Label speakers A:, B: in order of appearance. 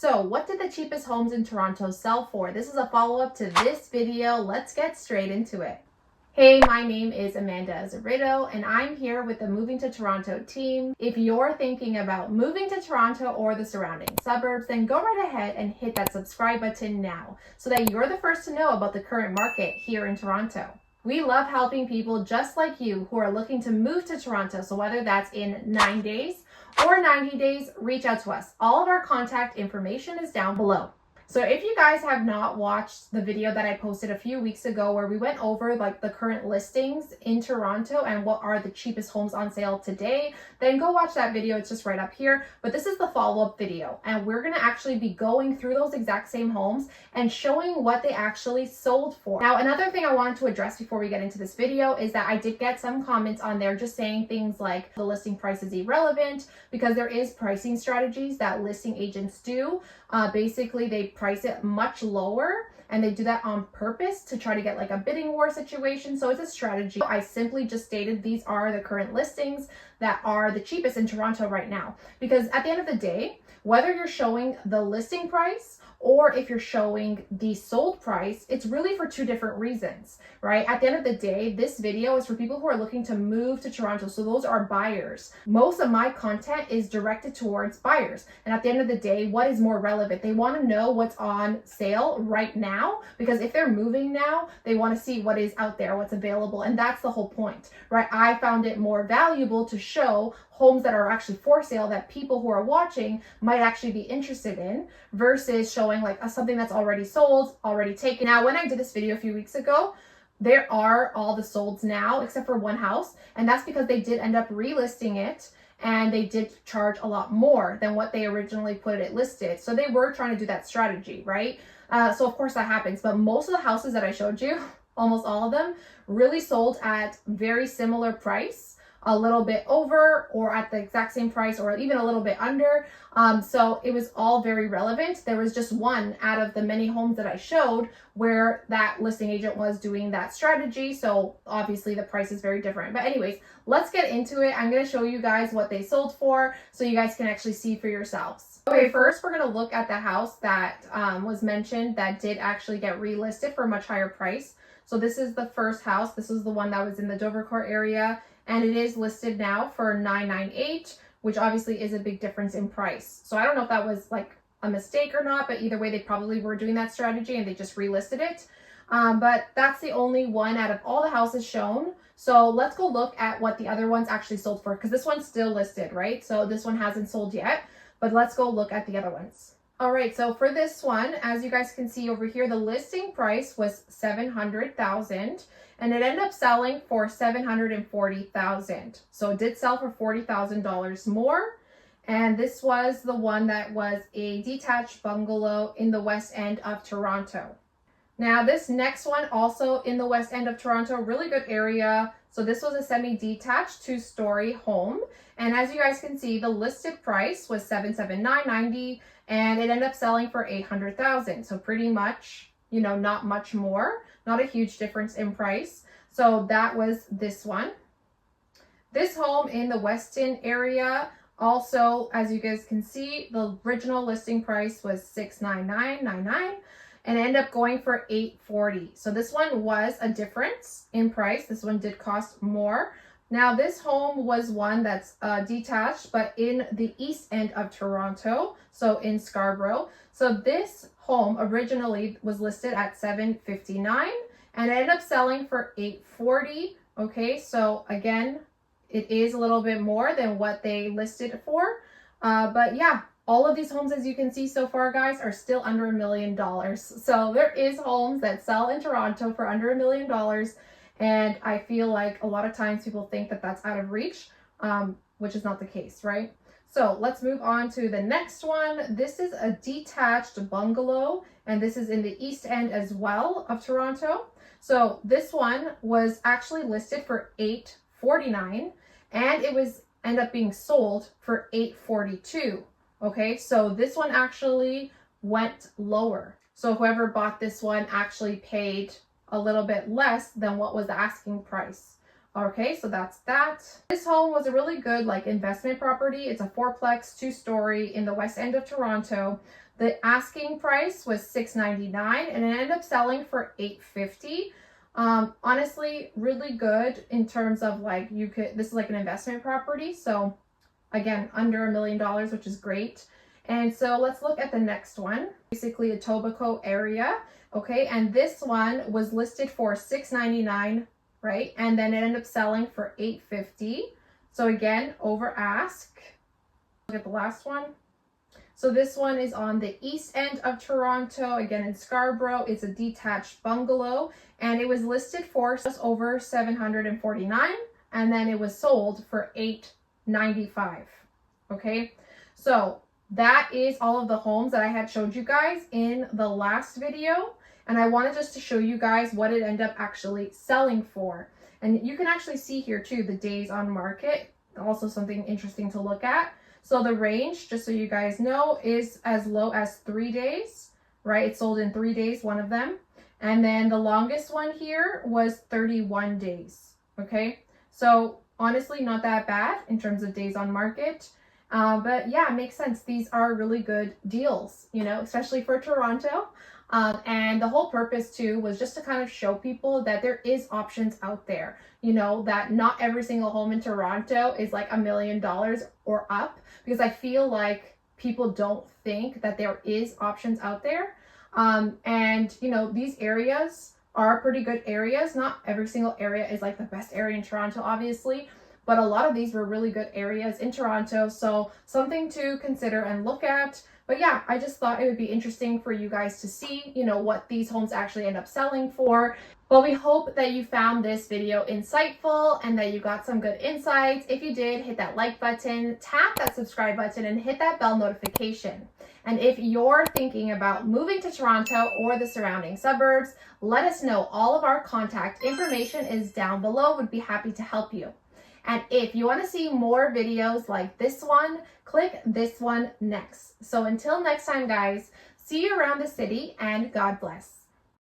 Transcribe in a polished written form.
A: So what did the cheapest homes in Toronto sell for? This is a follow-up to this video. Let's get straight into it. Hey, my name is Amanda Azeredo, and I'm here with the Moving to Toronto team. If you're thinking about moving to Toronto or the surrounding suburbs, then go right ahead and hit that subscribe button now so that you're the first to know about the current market here in Toronto. We love helping people just like you who are looking to move to Toronto. So whether that's in 9 days or 90 days, reach out to us. All of our contact information is down below. So if you guys have not watched the video that I posted a few weeks ago where we went over like the current listings in Toronto and what are the cheapest homes on sale today, then go watch that video. It's just right up here. But this is the follow-up video, and we're going to actually be going through those exact same homes and showing what they actually sold for. Now, another thing I wanted to address before we get into this video is that I did get some comments on there just saying things like the listing price is irrelevant because there is pricing strategies that listing agents do. Basically, they price it much lower, and they do that on purpose to try to get like a bidding war situation. So it's a strategy. I simply just stated these are the current listings that are the cheapest in Toronto right now. Because at the end of the day, whether you're showing the listing price or if you're showing the sold price, it's really for two different reasons, right? At the end of the day, this video is for people who are looking to move to Toronto. So those are buyers. Most of my content is directed towards buyers. And at the end of the day, what is more relevant? They want to know what's on sale right now, because if they're moving now, they want to see what is out there, what's available. And that's the whole point, right? I found it more valuable to show homes that are actually for sale that people who are watching might actually be interested in versus showing like something that's already sold, already taken. Now, when I did this video a few weeks ago, there are all the solds now except for one house, and that's because they did end up relisting it and they did charge a lot more than what they originally put it listed. So they were trying to do that strategy, right? So of course that happens, but most of the houses that I showed you, almost all of them, really sold at very similar price, a little bit over or at the exact same price or even a little bit under. So it was all very relevant. There was just one out of the many homes that I showed where that listing agent was doing that strategy. So obviously the price is very different. But anyways, let's get into it. I'm going to show you guys what they sold for so you guys can actually see for yourselves. Okay, first we're going to look at the house that was mentioned that did actually get relisted for a much higher price. So this is the first house. This is the one that was in the Dovercourt area. And it is listed now for $998, which obviously is a big difference in price. So I don't know if that was like a mistake or not, but either way, they probably were doing that strategy and they just relisted it. But that's the only one out of all the houses shown. So let's go look at what the other ones actually sold for, because this one's still listed, right? So this one hasn't sold yet, but let's go look at the other ones. All right, so for this one, as you guys can see over here, the listing price was $700,000 and it ended up selling for $740,000. So it did sell for $40,000 more. And this was the one that was a detached bungalow in the west end of Toronto. Now this next one also in the west end of Toronto, really good area. So this was a semi-detached 2-story home. And as you guys can see, the listed price was $779.90 and it ended up selling for $800,000. So pretty much, you know, not much more, not a huge difference in price. So that was this one. This home in the Weston area, also, as you guys can see, the original listing price was $699.99. And it ended up going for $840. So this one was a difference in price. This one did cost more. Now this home was one that's detached, but in the east end of Toronto, so in Scarborough. So this home originally was listed at $759 and it ended up selling for $840. Okay, so again, it is a little bit more than what they listed it for. But yeah. All of these homes, as you can see so far, guys, are still under $1 million. So there is homes that sell in Toronto for under $1 million. And I feel like a lot of times people think that that's out of reach, which is not the case, right? So let's move on to the next one. This is a detached bungalow, and this is in the east end as well of Toronto. So this one was actually listed for $849, and it was end up being sold for $842. Okay, so this one actually went lower. So whoever bought this one actually paid a little bit less than what was the asking price. Okay, so that's that. This home was a really good like investment property. It's a 4-plex 2-story in the west end of Toronto. The asking price was $699 and it ended up selling for $850. Honestly, really good in terms of like this is like an investment property. So again, under $1 million, which is great. And so let's look at the next one. Basically a Tobacco area. Okay, and this one was listed for $699, right? And then it ended up selling for $850. So again, over ask. Look at the last one. So this one is on the east end of Toronto, again in Scarborough. It's a detached bungalow and it was listed for just over $749 and then it was sold for $895. Okay, so that is all of the homes that I had showed you guys in the last video. And I wanted just to show you guys what it ended up actually selling for. And you can actually see here too, the days on market, also something interesting to look at. So the range, just so you guys know, is as low as 3 days, right? It sold in 3 days, one of them. And then the longest one here was 31 days, okay? So honestly, not that bad in terms of days on market. But yeah, it makes sense. These are really good deals, you know, especially for Toronto. And the whole purpose too was just to kind of show people that there is options out there, you know, that not every single home in Toronto is like $1 million or up, because I feel like people don't think that there is options out there. And you know, these areas are pretty good areas. Not every single area is like the best area in Toronto, obviously, but a lot of these were really good areas in Toronto. So something to consider and look at. But yeah, I just thought it would be interesting for you guys to see, you know, what these homes actually end up selling for. Well, we hope that you found this video insightful and that you got some good insights. If you did, hit that like button, tap that subscribe button, and hit that bell notification. And if you're thinking about moving to Toronto or the surrounding suburbs, let us know. All of our contact information is down below. Would be happy to help you. And if you want to see more videos like this one, click this one next. So until next time, guys, see you around the city and God bless.